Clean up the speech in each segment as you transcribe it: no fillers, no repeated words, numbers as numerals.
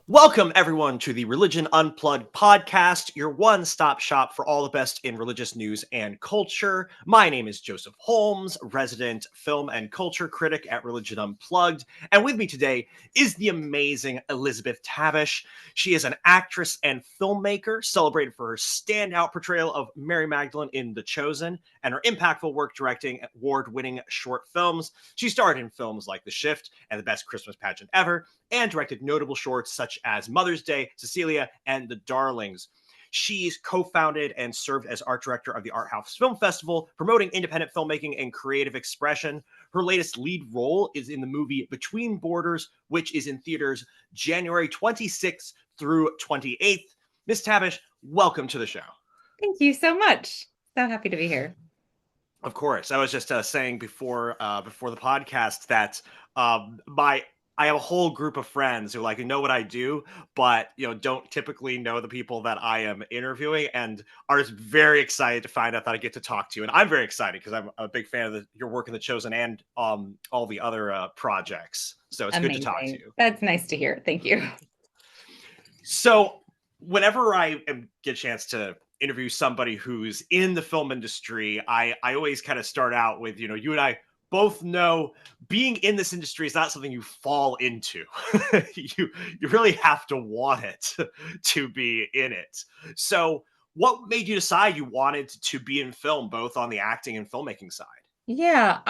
Welcome, everyone, to the Religion Unplugged podcast, your one stop shop for all the best in religious news and culture. My name is Joseph Holmes, resident film and culture critic at Religion Unplugged. And with me today is the amazing Elizabeth Tabish. She is an actress and filmmaker, celebrated for her standout portrayal of Mary Magdalene in The Chosen and her impactful work directing award winning short films. She starred in films like The Shift and The Best Christmas Pageant Ever, and directed notable shorts such as Mother's Day, Cecilia, and The Darlings. She's co-founded and served as art director of the Art House Film Festival, promoting independent filmmaking and creative expression. Her latest lead role is in the movie Between Borders, which is in theaters January 26th through 28th. Miss Tabish, welcome to the show. Thank you so much. So happy to be here. Of course, I was just saying before the podcast that my I have a whole group of friends who know what I do, but don't typically know the people that I am interviewing, and are just very excited to find out that I get to talk to you. And I'm very excited because I'm a big fan of your work in The Chosen and all the other projects. So it's good to talk to Amazing. you. That's nice to hear. Thank you. So whenever get a chance to interview somebody who's in the film industry, I always kind of start out with, you and I both know being in this industry is not something you fall into. You really have to want it to be in it. So what made you decide you wanted to be in film, both on the acting and filmmaking side? Yeah,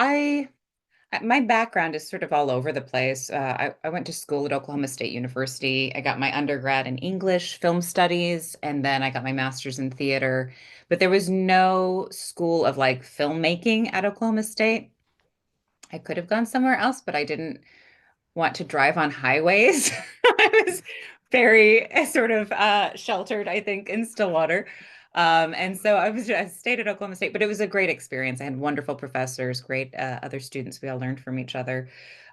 my background is sort of all over the place. I went to school at Oklahoma State University. I got my undergrad in English, film studies, and then I got my master's in theater. But there was no school of like filmmaking at Oklahoma State. I could have gone somewhere else, but I didn't want to drive on highways. I was very sort of sheltered, I think, in Stillwater. And so I stayed at Oklahoma State, but it was a great experience. I had wonderful professors, great other students. We all learned from each other.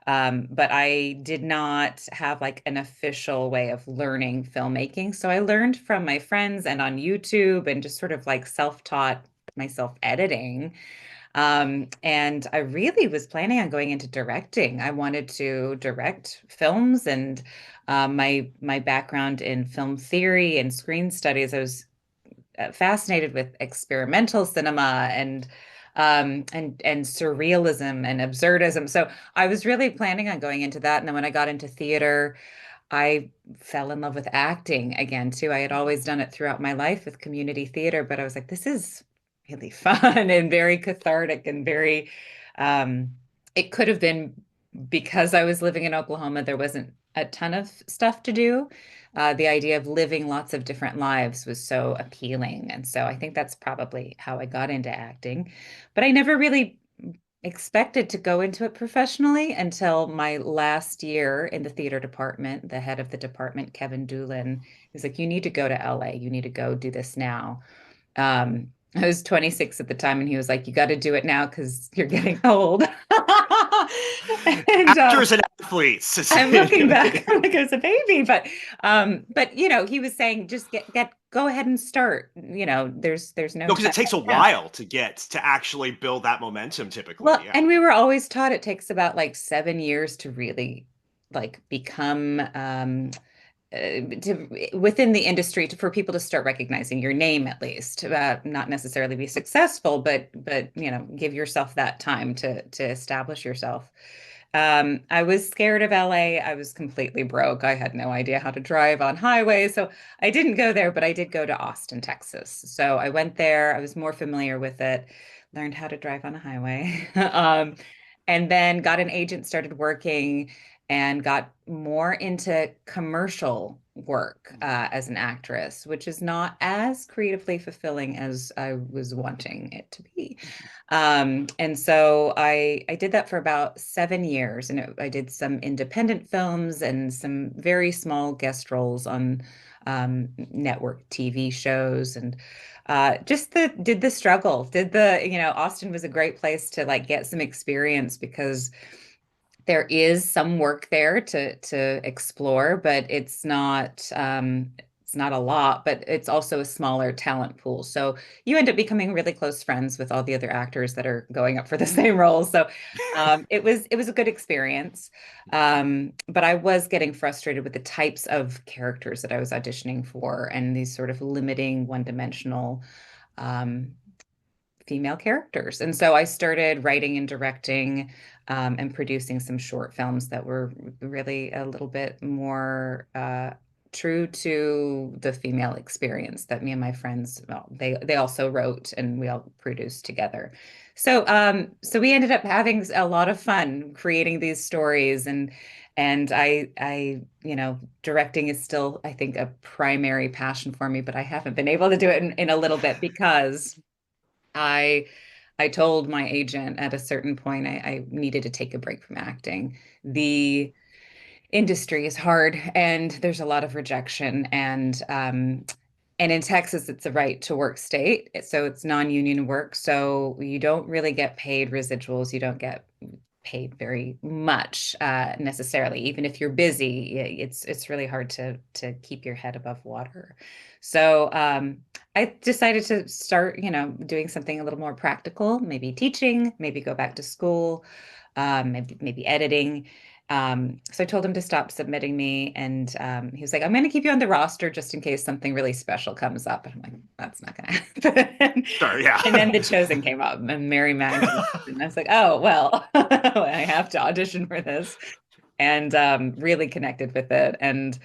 But I did not have like an official way of learning filmmaking. So I learned from my friends and on YouTube and just sort of like self-taught myself editing. And I really was planning on going into directing. I wanted to direct films, and my background in film theory and screen studies, I was fascinated with experimental cinema and surrealism and absurdism. So I was really planning on going into that. And then when I got into theater, I fell in love with acting again too. I had always done it throughout my life with community theater, but I was like, this is really fun and very cathartic and very um it could have been because I was living in Oklahoma, there wasn't a ton of stuff to do. The idea of living lots of different lives was so appealing. And so I think that's probably how I got into acting. But I never really expected to go into it professionally until my last year in the theater department. The head of the department, Kevin Doolin, was like, you need to go to LA. You need to go do this now. I was 26 at the time, and he was like, you got to do it now because you're getting old. And Actors and athletes. I'm looking back, I'm like I was a baby, but he was saying just go ahead and start. There's no No, because it time takes a like now. while to get to actually build that momentum typically. Well, Yeah. and we were always taught it takes about like 7 years to really like become within the industry for people to start recognizing your name at least, not necessarily be successful, but give yourself that time to establish yourself. I was scared of LA. I was completely broke. I had no idea how to drive on highways. So I didn't go there, but I did go to Austin, Texas. So I went there. I was more familiar with it, learned how to drive on a highway, and then got an agent, started working, and got more into commercial work as an actress, which is not as creatively fulfilling as I was wanting it to be. And so I did that for about 7 years, and I did some independent films and some very small guest roles on network TV shows, and just the struggle. Austin was a great place to like get some experience because there is some work there to explore, but it's It's not a lot, but it's also a smaller talent pool. So you end up becoming really close friends with all the other actors that are going up for the same roles. So it was a good experience. But I was getting frustrated with the types of characters that I was auditioning for and these sort of limiting one-dimensional um, female characters. And so I started writing and directing and producing some short films that were really a little bit more true to the female experience that me and my friends, well, they also wrote and we all produced together. So we ended up having a lot of fun creating these stories and directing is still, I think, a primary passion for me, but I haven't been able to do it in a little bit because I I told my agent at a certain point I needed to take a break from acting. The industry is hard and there's a lot of rejection and in Texas it's a right to work state. So it's non-union work. So you don't really get paid residuals. You don't get paid very much necessarily. Even if you're busy, it's really hard to keep your head above water. So I decided to start, doing something a little more practical, maybe teaching, maybe go back to school, maybe editing. So I told him to stop submitting me, and he was like, "I'm going to keep you on the roster just in case something really special comes up." And I'm like, "That's not going to happen." Sure, yeah. And then The Chosen came up, and Mary Magdalene, and I was like, "Oh well, I have to audition for this," and really connected with it. And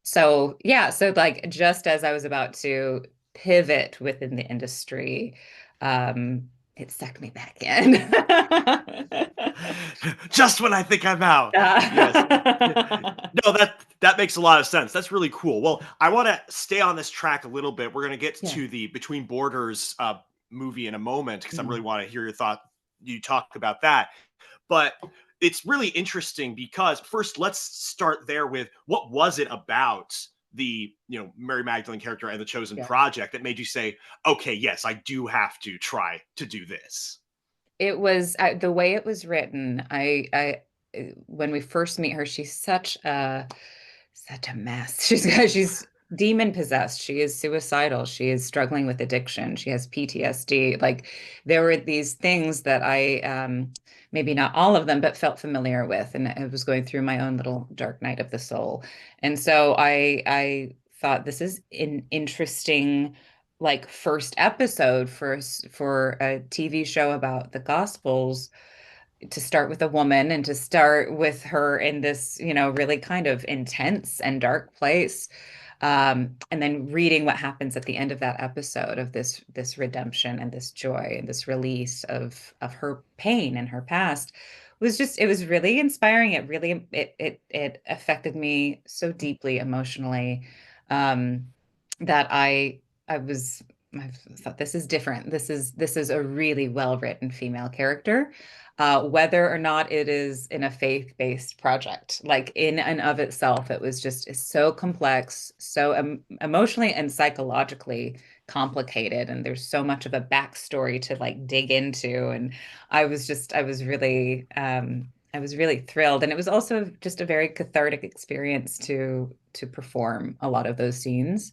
so yeah, so like just as I was about to pivot within the industry, it sucked me back in. Just when I think I'm out. Yes. No, that makes a lot of sense. That's really cool. Well, I want to stay on this track a little bit. We're going to get Yeah. to the Between Borders movie in a moment because I really Mhm. want to hear your thought. You talk about that, but it's really interesting because first, let's start there with what was it about the Mary Magdalene character and the Chosen Yeah. project that made you say, okay, yes, I do have to try to do this. It was the way it was written. When we first meet her, she's such a mess. She's demon possessed. She is suicidal. She is struggling with addiction. She has PTSD. Like there were these things that I maybe not all of them, but felt familiar with, and I was going through my own little dark night of the soul. And so I thought this is an interesting like first episode for a TV show about the Gospels to start with a woman and to start with her in this, really kind of intense and dark place. And then reading what happens at the end of that episode of this redemption and this joy and this release of her pain and her past it was really inspiring. It affected me so deeply emotionally um, that I thought this is different. This is a really well-written female character, whether or not it is in a faith-based project. Like in and of itself, it was just so complex, so emotionally and psychologically complicated, and there's so much of a backstory to like dig into. And I was really thrilled, and it was also just a very cathartic experience to perform a lot of those scenes.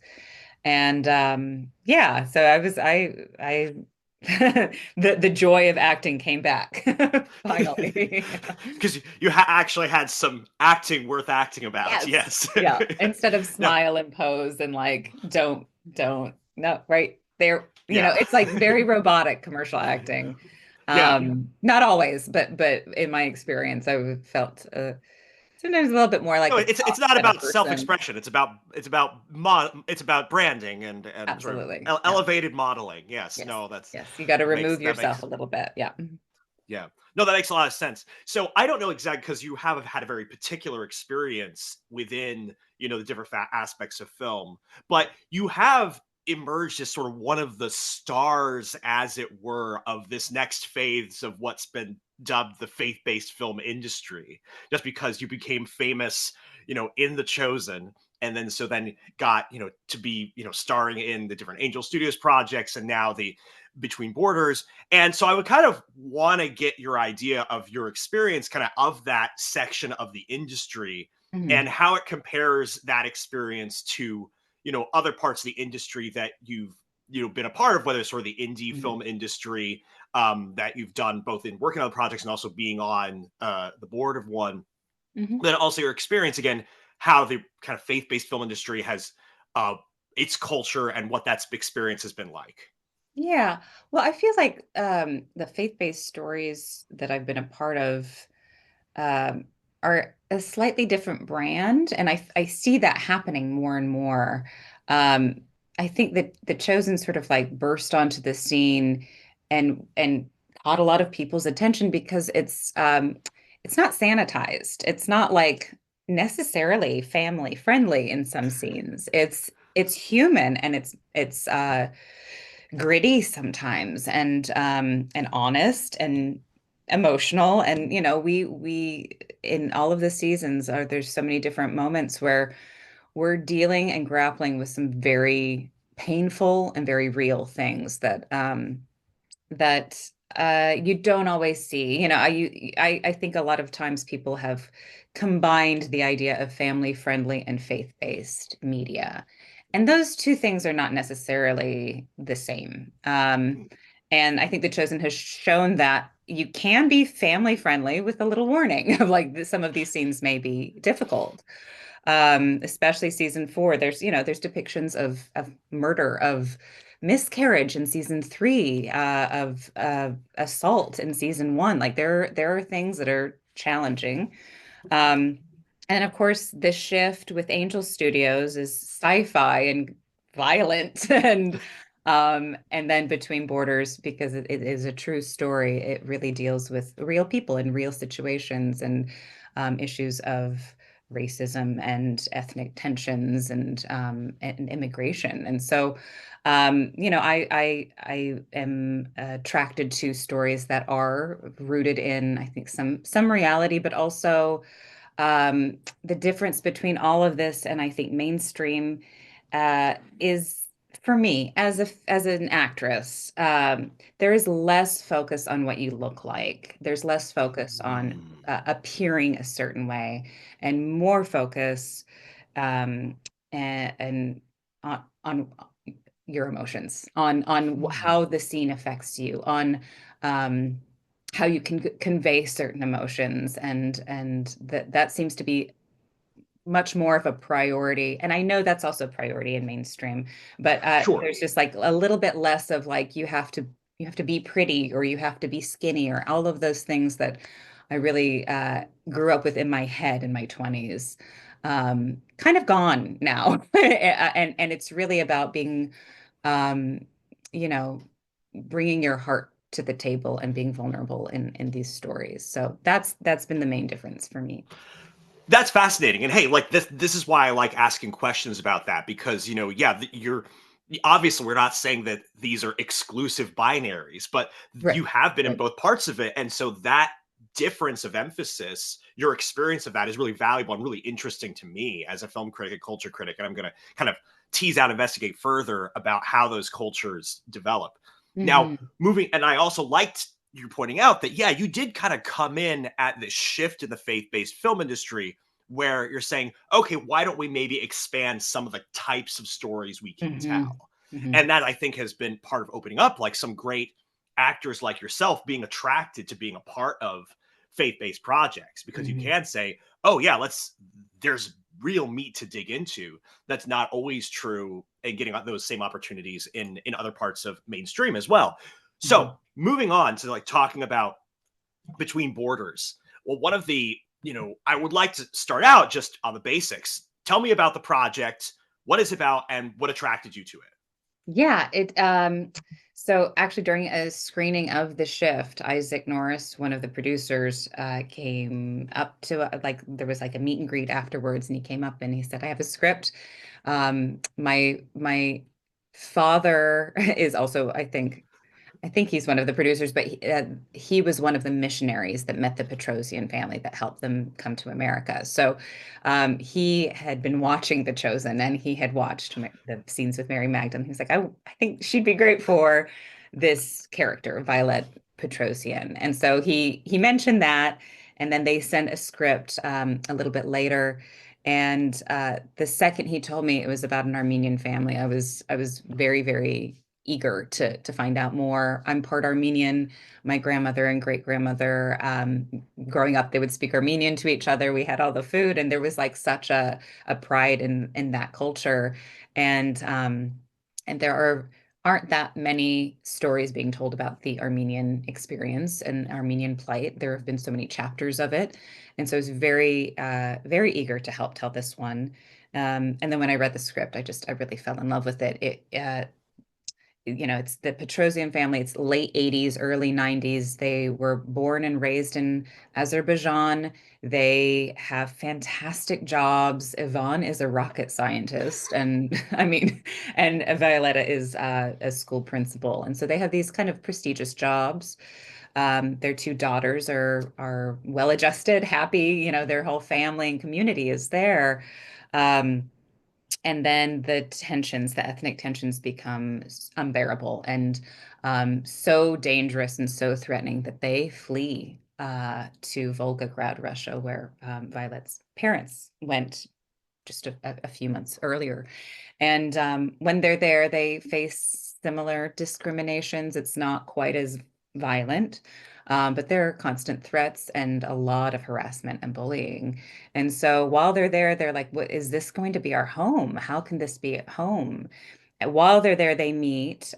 And yeah, so I the joy of acting came back finally. Because you actually had some acting worth acting about. Yes. Yes. Yeah. Instead of No. smile and pose and like don't no, right there, Yeah. it's like very robotic commercial acting. Yeah. Not always, but in my experience, I felt sometimes a little bit more like No, a it's prop not than a about person. self-expression. It's about branding and sort of Absolutely. Yeah. elevated modeling. Yes. Yes. No, Yes. You got to remove that yourself makes a little bit. Yeah. yeah. No, that makes a lot of sense. So I don't know exactly because you have had a very particular experience within, the different aspects of film, but you have emerged as sort of one of the stars, as it were, of this next phase of what's been dubbed the faith-based film industry, just because you became famous, in The Chosen. And then got, to be, starring in the different Angel Studios projects and now the Between Borders. And so I would kind of want to get your idea of your experience kind of that section of the industry Mhm. and how it compares that experience to, other parts of the industry that you've been a part of, whether it's sort of the indie Mhm. film industry that you've done both in working on projects and also being on the board of one. Mhm. Then also your experience again, how the kind of faith-based film industry has uh, its culture and what that experience has been like. Yeah. Well, I feel like the faith-based stories that I've been a part of um, are a slightly different brand, and I see that happening more and more. Um, I think that The Chosen sort of like burst onto the scene and caught a lot of people's attention because it's not sanitized. It's not like necessarily family friendly in some scenes. It's human and it's gritty sometimes and honest and emotional. And we in all of the seasons are there's so many different moments where we're dealing and grappling with some very painful and very real things that you don't always see. I think a lot of times people have combined the idea of family friendly and faith-based media. And those two things are not necessarily the same. And I think The Chosen has shown that you can be family friendly with a little warning of like some of these scenes may be difficult, especially season 4. There's depictions of murder, of miscarriage in season 3, of assault in season 1. Like there are things that are challenging. Um, and of course, the shift with Angel Studios is sci-fi and violent and then Between Borders, because it is a true story. It really deals with real people in real situations and issues of racism and ethnic tensions and immigration. And so, I am attracted to stories that are rooted in, I think, some reality, but also the difference between all of this and I think mainstream is for me as an actress, there is less focus on what you look like. There's less focus on Mm. appearing a certain way, and more focus um, and on your emotions, on Mm. how the scene affects you, on um, how you can convey certain emotions, and that seems to be much more of a priority. And I know that's also a priority in mainstream, but Sure. there's just like a little bit less of like you have to be pretty or you have to be skinny or all of those things that I really grew up with in my head in my 20s. Kind of gone now. And it's really about being um, you know, bringing your heart to the table and being vulnerable in these stories. So that's been the main difference for me. That's fascinating. And hey, like this is why I like asking questions about that, because yeah, you're obviously, we're not saying that these are exclusive binaries, but Right. you have been in Right. both parts of it, and so that difference of emphasis, your experience of that is really valuable and really interesting to me as a film critic and culture critic. And I'm going to kind of tease out, investigate further about how those cultures develop. Now, Hmm. moving, and I also liked you pointing out that, yeah, you did kind of come in at this shift in the faith-based film industry where you're saying, okay, why don't we maybe expand some of the types of stories we can Hmm. tell? Hmm. And that, I think, has been part of opening up like some great actors like yourself being attracted to being a part of faith-based projects, because you Hmm. can say, oh yeah, there's real meat to dig into that's not always true, and getting those same opportunities in other parts of mainstream as well. Hmm. So moving on to like talking about Between Borders. Well, one of the, I would like to start out just on the basics. Tell me about the project, what it's about, and what attracted you to it. Yeah, it so actually during a screening of The Shift, Isaac Norris, one of the producers, came up to like there was like a meet and greet afterwards, and he came up and he said, "I have a script." My father is also, I think he's one of the producers, but he was one of the missionaries that met the Petrosian family that helped them come to America. So he had been watching The Chosen, and he had watched the scenes with Mary Magdalene. He was like, I think she'd be great for this character, Violet Petrosian. And so he mentioned that, and then they sent a script a little bit later. And the second he told me it was about an Armenian family, I was very, very eager to find out more. I'm part Armenian. My grandmother and great grandmother, growing up, they would speak Armenian to each other. We had all the food, and there was like such a pride in that culture. And there aren't that many stories being told about the Armenian experience and Armenian plight. There have been so many chapters of it. And so I was very, very eager to help tell this one. And then when I read the script, I really fell in love with it. It's the Petrosian family. It's late 80s, early 90s. They were born and raised in Azerbaijan. They have fantastic jobs. Yvonne is a rocket scientist, and I mean, and Violetta is a school principal. And so they have these kind of prestigious jobs. Their two daughters are well-adjusted, happy, their whole family and community is there. Um, and then the ethnic tensions become unbearable and so dangerous and so threatening that they flee to Volgograd, Russia, where Violet's parents went just a few months earlier. And when they're there, they face similar discriminations. It's not quite as violent, but there are constant threats and a lot of harassment and bullying. And so while they're there, they're like, "What is this going to be our home? How can this be at home?" And while they're there, they meet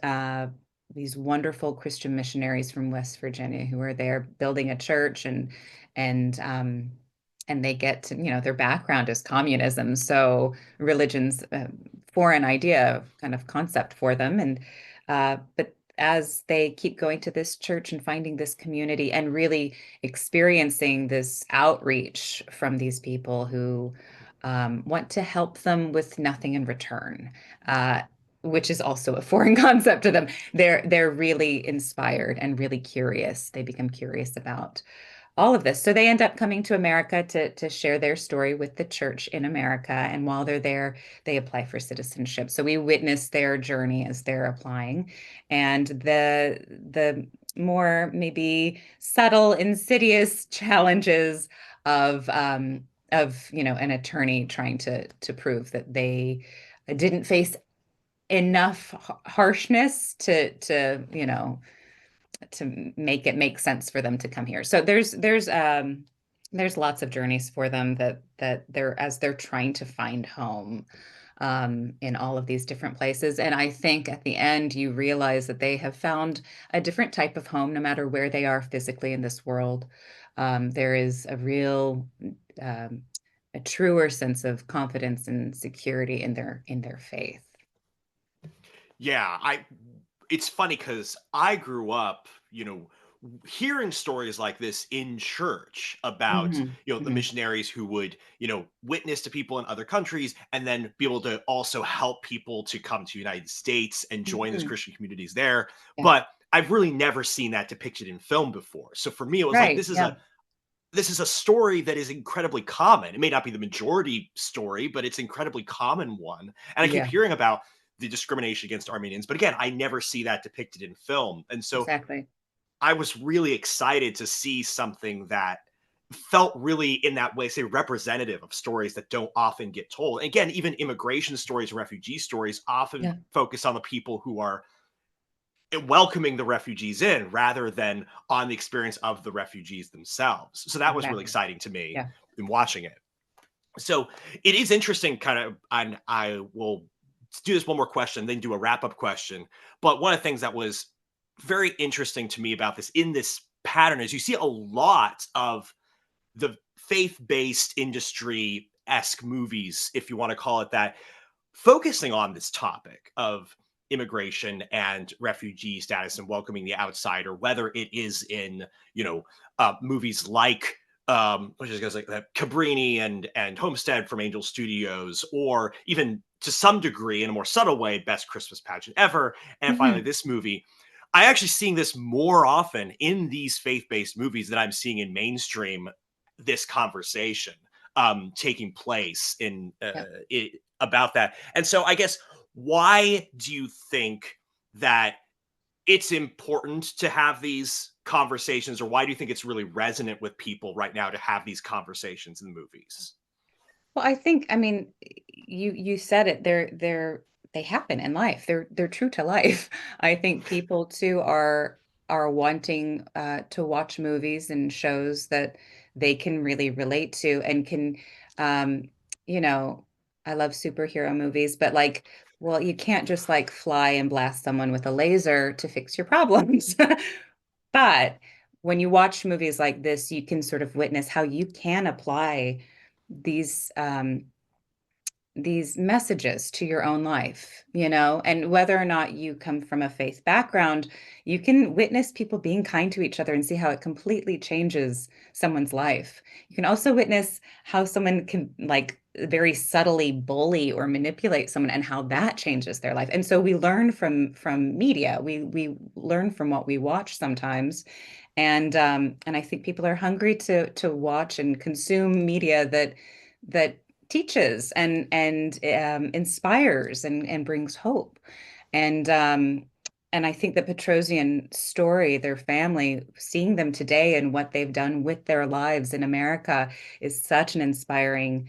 these wonderful Christian missionaries from West Virginia who are there building a church and and they get to, their background is communism, so religion's foreign idea, kind of concept for them. And but as they keep going to this church and finding this community and really experiencing this outreach from these people who want to help them with nothing in return, uh, which is also a foreign concept to them, they're really inspired and really curious. They become curious about all of this. So they end up coming to America to share their story with the church in America. And while they're there, they apply for citizenship. So we witness their journey as they're applying. And the more maybe subtle, insidious challenges of an attorney trying to prove that they didn't face enough harshness to make it make sense for them to come here. So there's lots of journeys for them that they're trying to find home in all of these different places. And I think at the end you realize that they have found a different type of home no matter where they are physically in this world. There is a real um, a truer sense of confidence and security in their faith. Yeah, it's funny because I grew up, hearing stories like this in church about, Hmm. the Hmm. missionaries who would, witness to people in other countries and then be able to also help people to come to the United States and join those Hmm. Christian communities there. Yeah. But I've really never seen that depicted in film before. So for me, it was like Right. Yeah. this is a story that is incredibly common. It may not be the majority story, but it's an incredibly common one. And I keep Yeah. hearing about the discrimination against Armenians, but again, I never see that depicted in film. And so Exactly. I was really excited to see something that felt really in that way, say, representative of stories that don't often get told. And again, even immigration stories, refugee stories often Yeah. focus on the people who are welcoming the refugees in rather than on the experience of the refugees themselves. So that was really Exactly. exciting to me Yeah. in watching it. So it is interesting, kind of, and I will do this one more question, then do a wrap up question. But one of the things that was very interesting to me about this in this pattern is you see a lot of the faith based industry esque movies, if you want to call it that, focusing on this topic of immigration and refugee status and welcoming the outsider, whether it is in, movies like which is like that Cabrini and Homestead from Angel Studios, or even to some degree in a more subtle way, Best Christmas Pageant Ever, and finally Hmm. this movie. I actually seeing this more often in these faith-based movies than I'm seeing in mainstream. This conversation taking place in Yeah. about that. And so I guess, why do you think that it's important to have these conversations, or why do you think it's really resonant with people right now to have these conversations in movies? Well, I think, I mean, you said it. They happen in life. They're true to life. I think people too are wanting to watch movies and shows that they can really relate to and can, um, you know, I love superhero movies, but like, well, you can't just like fly and blast someone with a laser to fix your problems. But when you watch movies like this, you can sort of witness how you can apply these these messages to your own life, you know, and whether or not you come from a faith background, you can witness people being kind to each other and see how it completely changes someone's life. You can also witness how someone can like very subtly bully or manipulate someone and how that changes their life. And so we learn from media. We learn from what we watch sometimes. And I think people are hungry to watch and consume media that teaches and inspires and brings hope. And and I think the Petrosian story, their family, seeing them today and what they've done with their lives in America is such an inspiring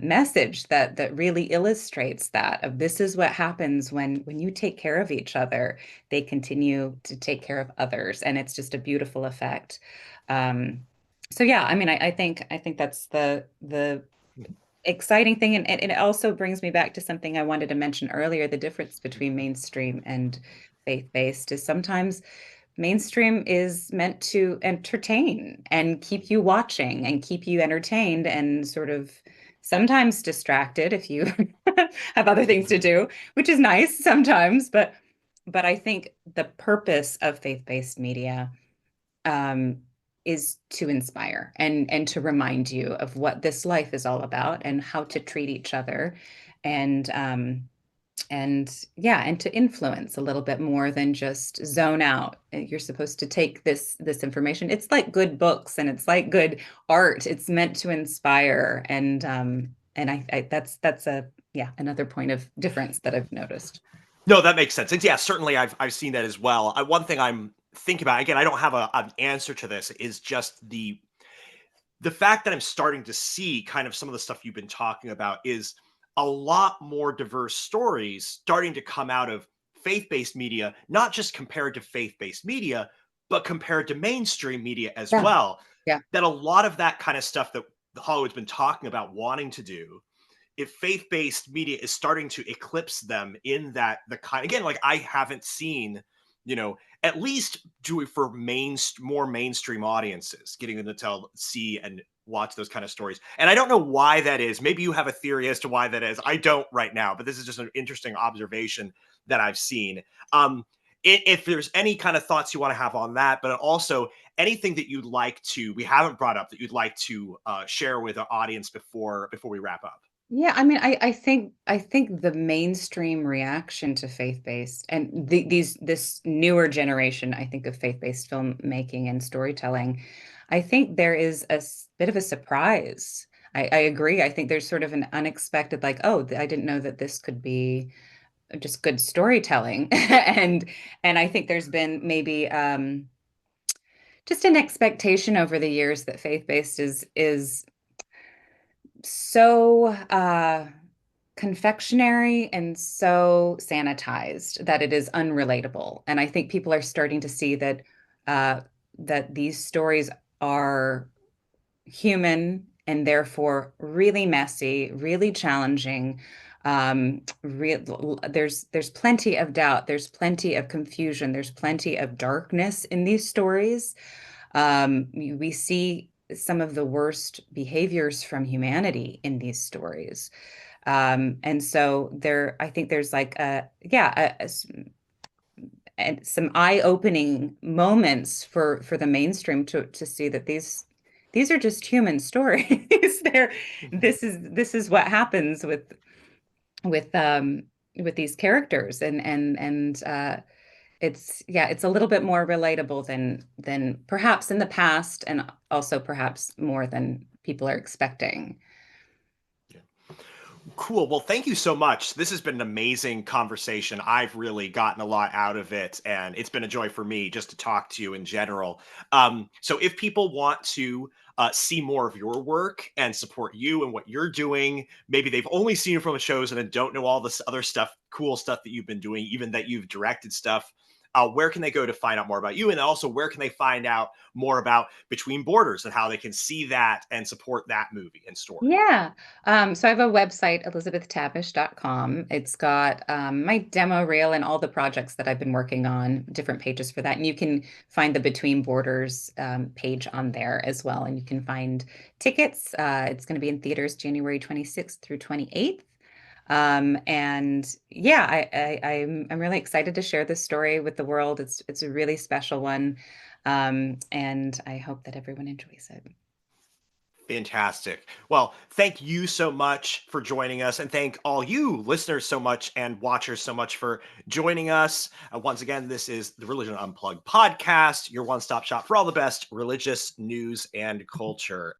message that really illustrates that of this is what happens when you take care of each other, they continue to take care of others, and it's just a beautiful effect. Um, so yeah, I mean, I think that's the exciting thing. And it also brings me back to something I wanted to mention earlier. The difference between mainstream and faith-based is sometimes mainstream is meant to entertain and keep you watching and keep you entertained and sort of sometimes distracted if you have other things to do, which is nice sometimes. But I think the purpose of faith-based media um, is to inspire and to remind you of what this life is all about and how to treat each other and and yeah, and to influence a little bit more than just zone out. You're supposed to take this information. It's like good books and it's like good art. It's meant to inspire and I that's a yeah, another point of difference that I've noticed. No, that makes sense. And yeah, certainly I've seen that as well. One thing I'm thinking about, again, I don't have an answer to this, is just the fact that I'm starting to see kind of some of the stuff you've been talking about is a lot more diverse stories starting to come out of faith-based media, not just compared to faith-based media, but compared to mainstream media as Yeah. well. Yeah. That a lot of that kind of stuff that Hollywood's been talking about wanting to do, if faith-based media is starting to eclipse them in that, the kind, again, like I haven't seen, at least do it for more mainstream audiences, getting them to see and watch those kind of stories. And I don't know why that is. Maybe you have a theory as to why that is. I don't right now, but this is just an interesting observation that I've seen. If there's any kind of thoughts you want to have on that, but also anything that you'd like to, we haven't brought up, that you'd like to share with our audience before we wrap up. Yeah, I mean, I think the mainstream reaction to faith-based and this newer generation, I think, of faith-based filmmaking and storytelling, I think there is bit of a surprise. I agree. I think there's sort of an unexpected, like, oh, I didn't know that this could be just good storytelling. And I think there's been maybe just an expectation over the years that faith-based is so confectionery and so sanitized that it is unrelatable. And I think people are starting to see uh, that these stories are human and therefore really messy, really challenging. There's plenty of doubt, there's plenty of confusion, there's plenty of darkness in these stories. We see some of the worst behaviors from humanity in these stories. And so I think there's like and some eye-opening moments for the mainstream to see that these are just human stories. This is what happens with with these characters and it's yeah, it's a little bit more relatable than perhaps in the past and also perhaps more than people are expecting. Cool. Well, thank you so much. This has been an amazing conversation. I've really gotten a lot out of it, and it's been a joy for me just to talk to you in general. So, if people want to see more of your work and support you and what you're doing, maybe they've only seen you from the shows and then don't know all this other stuff, cool stuff that you've been doing, even that you've directed stuff, where can they go to find out more about you? And also, where can they find out more about Between Borders and how they can see that and support that movie and story? Yeah. So I have a website, elizabethtabish.com. It's got my demo reel and all the projects that I've been working on, different pages for that. And you can find the Between Borders page on there as well. And you can find tickets. It's going to be in theaters January 26th through 28th. And yeah, I'm really excited to share this story with the world. It's a really special one. And I hope that everyone enjoys it. Fantastic. Well, thank you so much for joining us, and thank all you listeners so much and watchers so much for joining us. Once again, this is the Religion Unplugged podcast, your one stop shop for all the best religious news and culture.